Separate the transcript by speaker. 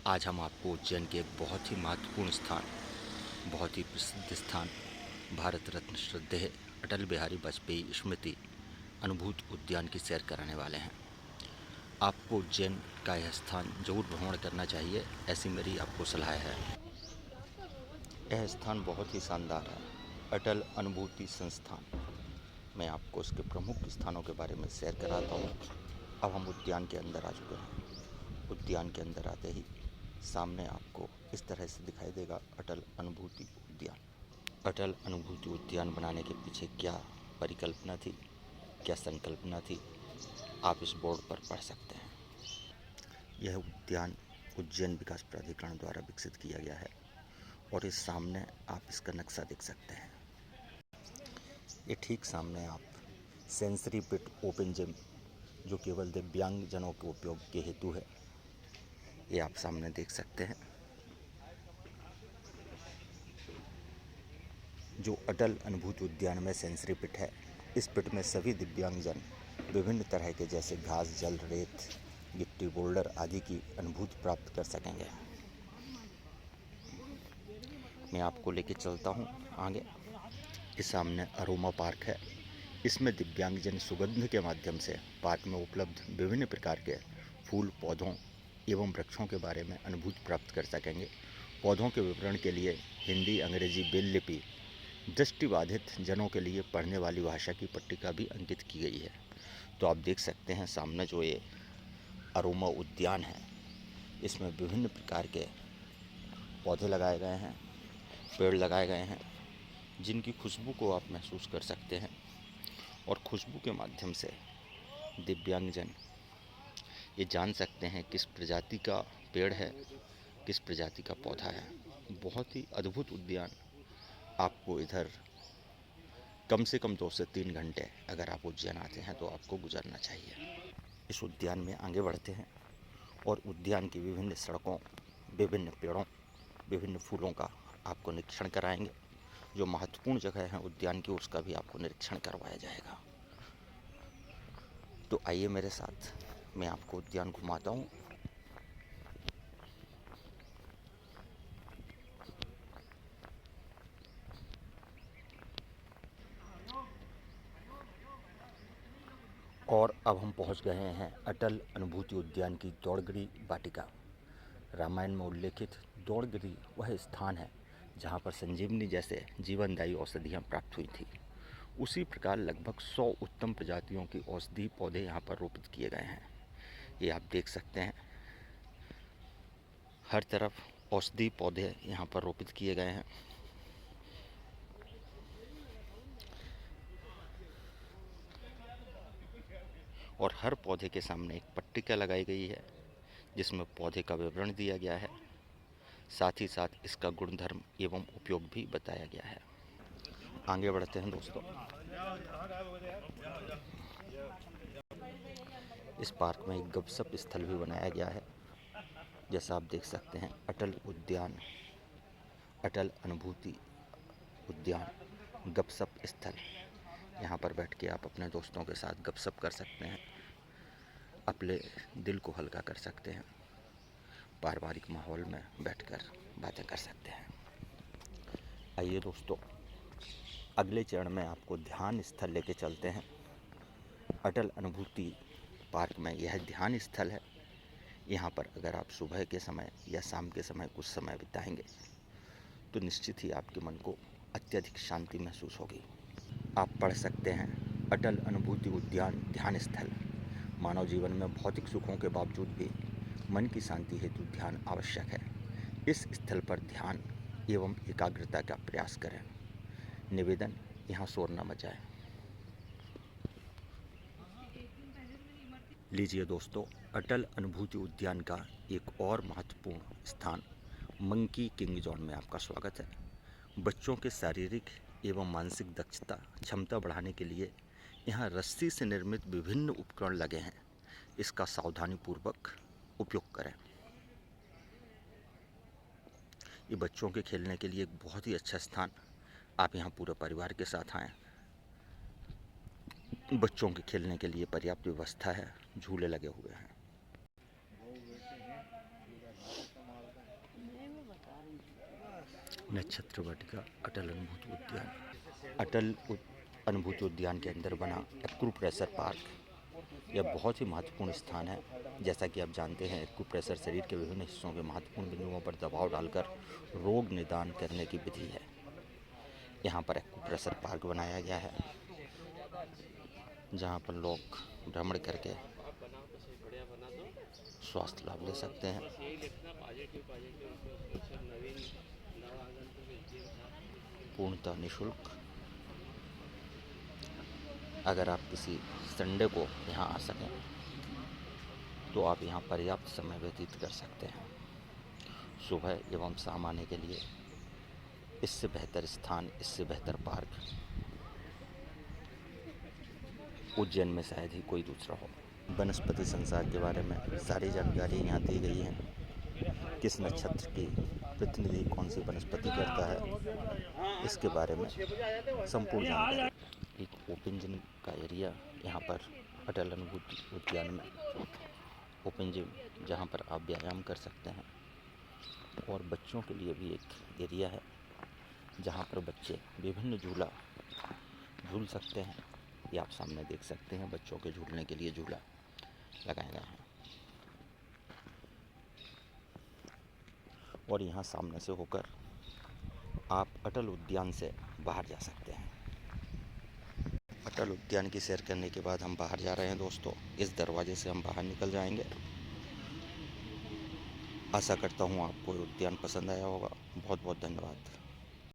Speaker 1: आज हम आपको उज्जैन के एक बहुत ही महत्वपूर्ण स्थान, बहुत ही प्रसिद्ध स्थान, भारत रत्न श्रद्धेय अटल बिहारी वाजपेयी स्मृति अनुभूत उद्यान की सैर कराने वाले हैं। आपको उज्जैन का यह स्थान जरूर भ्रमण करना चाहिए, ऐसी मेरी आपको सलाह है। यह स्थान बहुत ही शानदार है, अटल अनुभूति संस्थान। मैं आपको उसके प्रमुख स्थानों के बारे में सैर कराता हूँ। अब हम उद्यान के अंदर आ चुके हैं। उद्यान के अंदर आते ही सामने आपको इस तरह से दिखाई देगा अटल अनुभूति उद्यान। अटल अनुभूति उद्यान बनाने के पीछे क्या परिकल्पना थी, क्या संकल्पना थी, आप इस बोर्ड पर पढ़ सकते हैं। यह उद्यान उज्जैन विकास प्राधिकरण द्वारा विकसित किया गया है और इस सामने आप इसका नक्शा देख सकते हैं। ये ठीक सामने आप सेंसरी पिट ओपन जिम, जो केवल दिव्यांग जनों के उपयोग के हेतु है, ये आप सामने देख सकते हैं। जो अटल अनुभूति उद्यान में सेंसरी पिट है, इस पिट में सभी दिव्यांगजन विभिन्न तरह के जैसे घास, जल, रेत, गिट्टी, बोल्डर आदि की अनुभूति प्राप्त कर सकेंगे। मैं आपको लेके चलता हूँ आगे। इस सामने अरोमा पार्क है। इसमें दिव्यांगजन सुगंध के माध्यम से पार्क में उपलब्ध विभिन्न प्रकार के फूल, पौधों एवं वृक्षों के बारे में अनुभूति प्राप्त कर सकेंगे। पौधों के विवरण के लिए हिंदी, अंग्रेजी, ब्रेल लिपि, दृष्टिबाधित जनों के लिए पढ़ने वाली भाषा की पट्टिका भी अंकित की गई है। तो आप देख सकते हैं सामने जो ये अरोमा उद्यान है, इसमें विभिन्न प्रकार के पौधे लगाए गए हैं, पेड़ लगाए गए हैं, जिनकी खुशबू को आप महसूस कर सकते हैं और खुशबू के माध्यम से दिव्यांगजन ये जान सकते हैं किस प्रजाति का पेड़ है, किस प्रजाति का पौधा है। बहुत ही अद्भुत उद्यान। आपको इधर कम से कम 2 से 3 घंटे अगर आप उज्जैन आते हैं तो आपको गुजरना चाहिए। इस उद्यान में आगे बढ़ते हैं और उद्यान की विभिन्न सड़कों, विभिन्न पेड़ों, विभिन्न फूलों का आपको निरीक्षण कराएंगे। जो महत्वपूर्ण जगह है उद्यान की, उसका भी आपको निरीक्षण करवाया जाएगा। तो आइए मेरे साथ, मैं आपको उद्यान घुमाता हूँ। और अब हम पहुँच गए हैं अटल अनुभूति उद्यान की दौड़गिरी वाटिका। रामायण में उल्लेखित दौड़गिरी वह स्थान है जहाँ पर संजीवनी जैसे जीवनदायी औषधियाँ प्राप्त हुई थी। उसी प्रकार लगभग 100 उत्तम प्रजातियों की औषधि पौधे यहाँ पर रोपित किए गए हैं। ये आप देख सकते हैं, हर तरफ औषधि पौधे यहाँ पर रोपित किए गए हैं। और हर पौधे के सामने एक पट्टिका लगाई गई है जिसमें पौधे का विवरण दिया गया है, साथ ही साथ इसका गुणधर्म एवं उपयोग भी बताया गया है। आगे बढ़ते हैं दोस्तों। इस पार्क में एक गपशप स्थल भी बनाया गया है, जैसा आप देख सकते हैं। अटल उद्यान, अटल अनुभूति उद्यान गपशप स्थल। यहाँ पर बैठ के आप अपने दोस्तों के साथ गपशप कर सकते हैं, अपने दिल को हल्का कर सकते हैं, पारिवारिक माहौल में बैठकर बातें कर सकते हैं। आइए दोस्तों, अगले चरण में आपको ध्यान स्थल लेके चलते हैं। अटल अनुभूति पार्क में यह ध्यान स्थल है। यहाँ पर अगर आप सुबह के समय या शाम के समय कुछ समय बिताएंगे तो निश्चित ही आपके मन को अत्यधिक शांति महसूस होगी। आप पढ़ सकते हैं, अटल अनुभूति उद्यान ध्यान स्थल। मानव जीवन में भौतिक सुखों के बावजूद भी मन की शांति हेतु ध्यान आवश्यक है। इस स्थल पर ध्यान एवं एकाग्रता का प्रयास करें। निवेदन, यहाँ शोर न मचाएं। लीजिए दोस्तों, अटल अनुभूति उद्यान का एक और महत्वपूर्ण स्थान मंकी किंग जोन में आपका स्वागत है। बच्चों के शारीरिक एवं मानसिक दक्षता क्षमता बढ़ाने के लिए यहाँ रस्सी से निर्मित विभिन्न उपकरण लगे हैं। इसका सावधानीपूर्वक उपयोग करें। ये बच्चों के खेलने के लिए एक बहुत ही अच्छा स्थान। आप यहाँ पूरे परिवार के साथ आएँ। बच्चों के खेलने के लिए पर्याप्त व्यवस्था है, झूले लगे हुए हैं। नक्षत्र वाटिका अटल अनुभूति उद्यान। अनुभूति उद्यान के अंदर बना एक्यूप्रेशर पार्क यह बहुत ही महत्वपूर्ण स्थान है। जैसा कि आप जानते हैं, एक्यूप्रेशर शरीर के विभिन्न हिस्सों के महत्वपूर्ण बिंदुओं पर दबाव डालकर रोग निदान करने की विधि है। यहाँ पर एक्यूप्रेशर पार्क बनाया गया है, जहाँ पर लोग भ्रमण करके स्वास्थ्य लाभ ले सकते हैं। पूर्णतः निःशुल्क। अगर आप किसी संडे को यहाँ आ सकें तो आप यहाँ पर्याप्त समय व्यतीत कर सकते हैं। सुबह एवं शाम आने के लिए इससे बेहतर स्थान, इससे बेहतर पार्क उज्जैन में शायद ही कोई दूसरा हो। वनस्पति संसार के बारे में सारी जानकारी यहाँ दी गई है। किस नक्षत्र की प्रतिनिधि कौन सी वनस्पति करता है, इसके बारे में संपूर्ण जानकारी। एक ओपन जिम का एरिया यहाँ पर अटल अनुभूति उद्यान में, ओपन जिम जहाँ पर आप व्यायाम कर सकते हैं, और बच्चों के लिए भी एक एरिया है जहाँ पर बच्चे विभिन्न झूला झूल सकते हैं। ये आप सामने देख सकते हैं, बच्चों के झूलने के लिए झूला लगाए गए हैं। और यहाँ सामने से होकर आप अटल उद्यान से बाहर जा सकते हैं। अटल उद्यान की सैर करने के बाद हम बाहर जा रहे हैं दोस्तों। इस दरवाजे से हम बाहर निकल जाएंगे। आशा करता हूँ आपको उद्यान पसंद आया होगा। बहुत बहुत धन्यवाद।